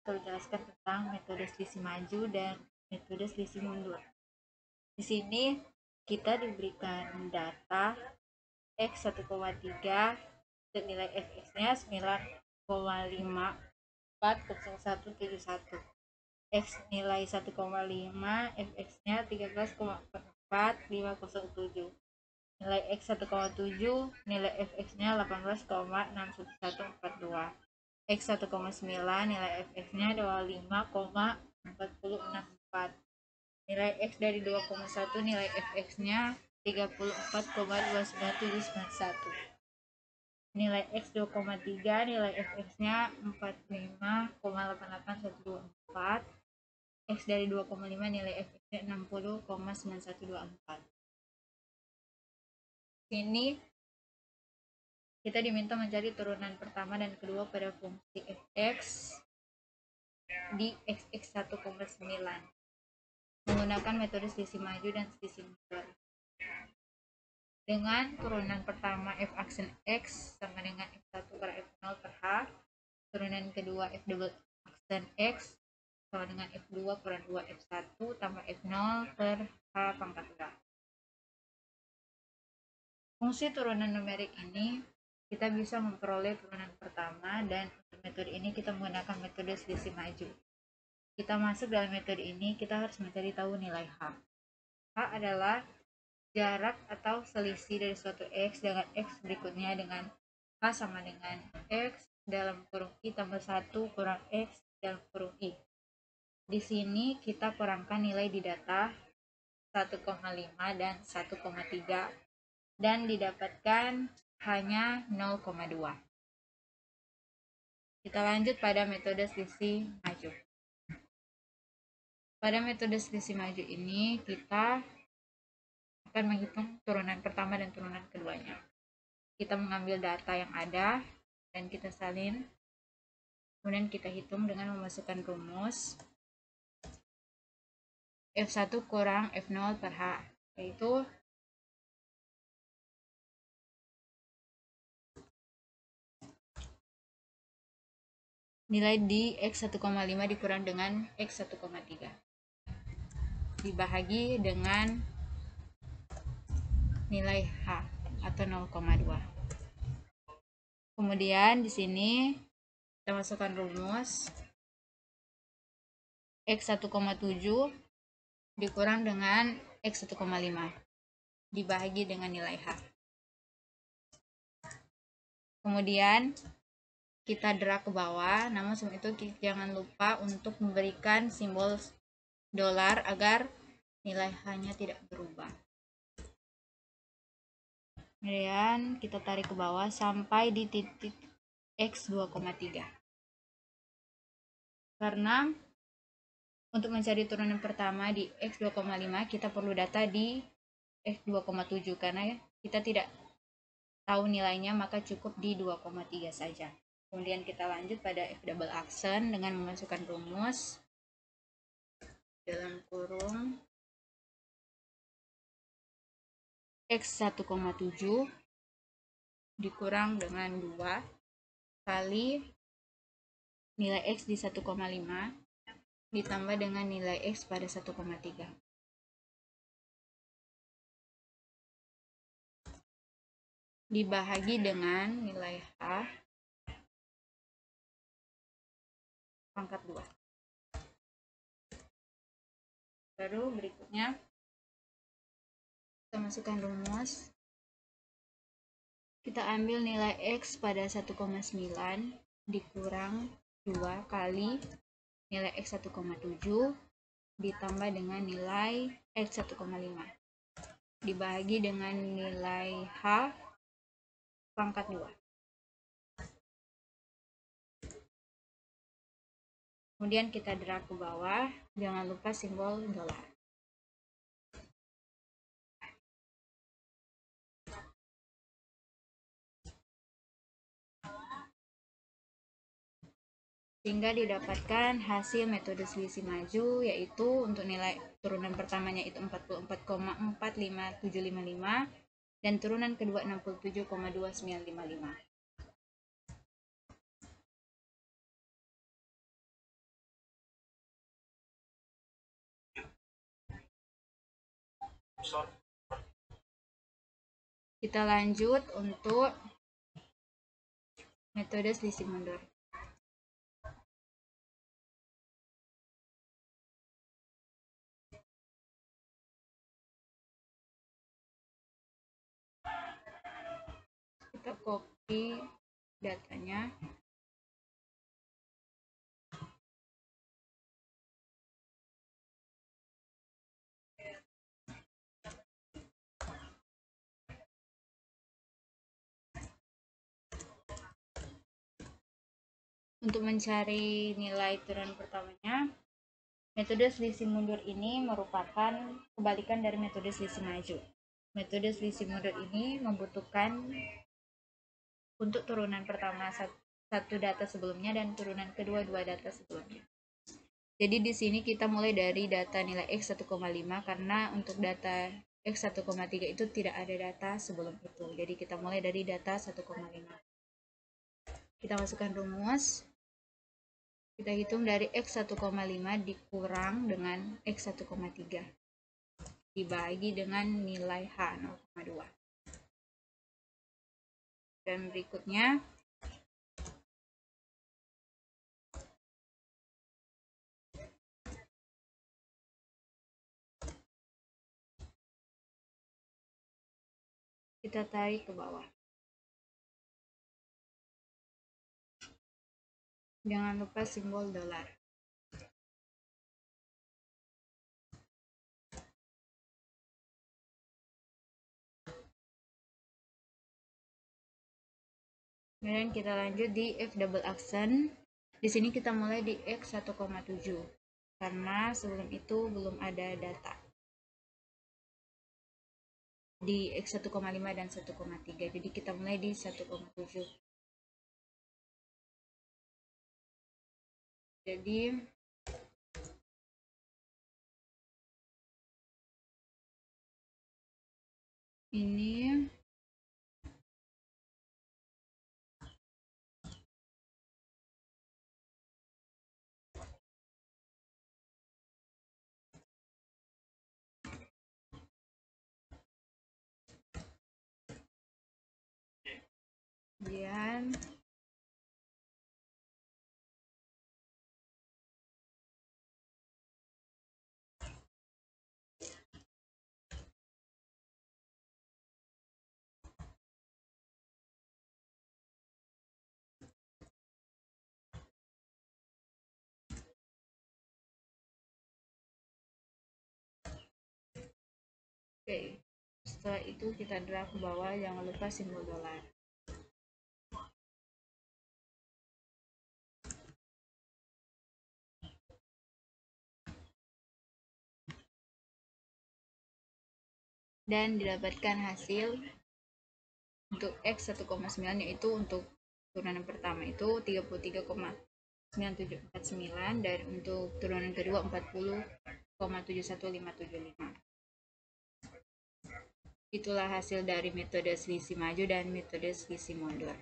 kita jelaskan tentang metode selisih maju dan metode selisih mundur. Di sini kita diberikan data X 1,3 dan nilai fx-nya 9,540171. X nilai 1,5, fx-nya 13,44507. Nilai X 1,7, nilai fx-nya 18,61142. X 1,9, nilai fx-nya 25,4064. Nilai X dari 2,1, nilai fx-nya 34,29791. Nilai X 2,3, nilai fx-nya 45,88124. X dari 2,5, nilai fx-nya 60,9124. Sini kita diminta mencari turunan pertama dan kedua pada fungsi fx di x 1,9 menggunakan metode selisih maju dan selisih mundur. Dengan turunan pertama f aksen x sama dengan f1 per f0 per h, turunan kedua f double aksen x sama dengan f2 per 2 f1 tambah f0 per h pangkat 2. Fungsi turunan numerik ini kita bisa memperoleh turunan pertama, dan untuk metode ini kita menggunakan metode selisih maju. Kita masuk dalam metode ini, kita harus mencari tahu nilai H. H adalah jarak atau selisih dari suatu X dengan X berikutnya dengan H sama dengan X dalam kurung I tambah 1 kurang X dalam kurung I. Di sini kita kurangkan nilai di data 1,5 dan 1,3 dan didapatkan hanya 0,2. Kita lanjut pada metode selisih maju. Pada metode selisih maju ini kita akan menghitung turunan pertama dan turunan keduanya. Kita mengambil data yang ada dan kita salin, kemudian kita hitung dengan memasukkan rumus F1 kurang F0 per H, yaitu nilai di X 1,5 dikurang dengan X 1,3 dibahagi dengan nilai H atau 0,2. Kemudian di sini kita masukkan rumus X 1,7 dikurang dengan X 1,5 dibahagi dengan nilai H. Kemudian kita drag ke bawah, namun sebelum itu jangan lupa untuk memberikan simbol dolar agar nilai H-nya tidak berubah. Kemudian kita tarik ke bawah sampai di titik X 2,3. Karena untuk mencari turunan pertama di X 2,5 kita perlu data di X 2,7 karena kita tidak tahu nilainya, maka cukup di 2,3 saja. Kemudian kita lanjut pada F double aksen dengan memasukkan rumus dalam kurung X 1,7 dikurang dengan 2 kali nilai X di 1,5 ditambah dengan nilai X pada 1,3. Dibahagi dengan nilai H pangkat 2. Baru berikutnya kita masukkan rumus. Kita ambil nilai X pada 1,9 dikurang 2 kali nilai X 1,7 ditambah dengan nilai X 1,5 dibahagi dengan nilai H pangkat 2. Kemudian kita drag ke bawah, jangan lupa simbol dolar. Sehingga didapatkan hasil metode selisih maju, yaitu untuk nilai turunan pertamanya itu 44,45755 dan turunan kedua 67,2955. Kita lanjut untuk metode selisih mundur. Kita copy datanya. Untuk mencari nilai turunan pertamanya, metode selisih mundur ini merupakan kebalikan dari metode selisih maju. Metode selisih mundur ini membutuhkan untuk turunan pertama satu data sebelumnya dan turunan kedua dua data sebelumnya. Jadi di sini kita mulai dari data nilai X 1,5 karena untuk data X 1,3 itu tidak ada data sebelum itu. Jadi kita mulai dari data 1,5. Kita masukkan rumus. Kita hitung dari X 1,5 dikurang dengan X 1,3 dibagi dengan nilai H 0,2. Dan berikutnya kita tarik ke bawah. Jangan lupa simbol dolar. Kemudian kita lanjut di F double accent. Di sini kita mulai di X 1,7 karena sebelum itu belum ada data di X 1,5 dan 1,3. Jadi kita mulai di 1,7. Jadi ini kemudian oke. Setelah itu kita drag ke bawah, jangan lupa simbol dolar. Dan didapatkan hasil untuk X 1,9 yaitu untuk turunan pertama itu 33,9749 dan untuk turunan kedua 40,71575. Itulah hasil dari metode selisih maju dan metode selisih mundur.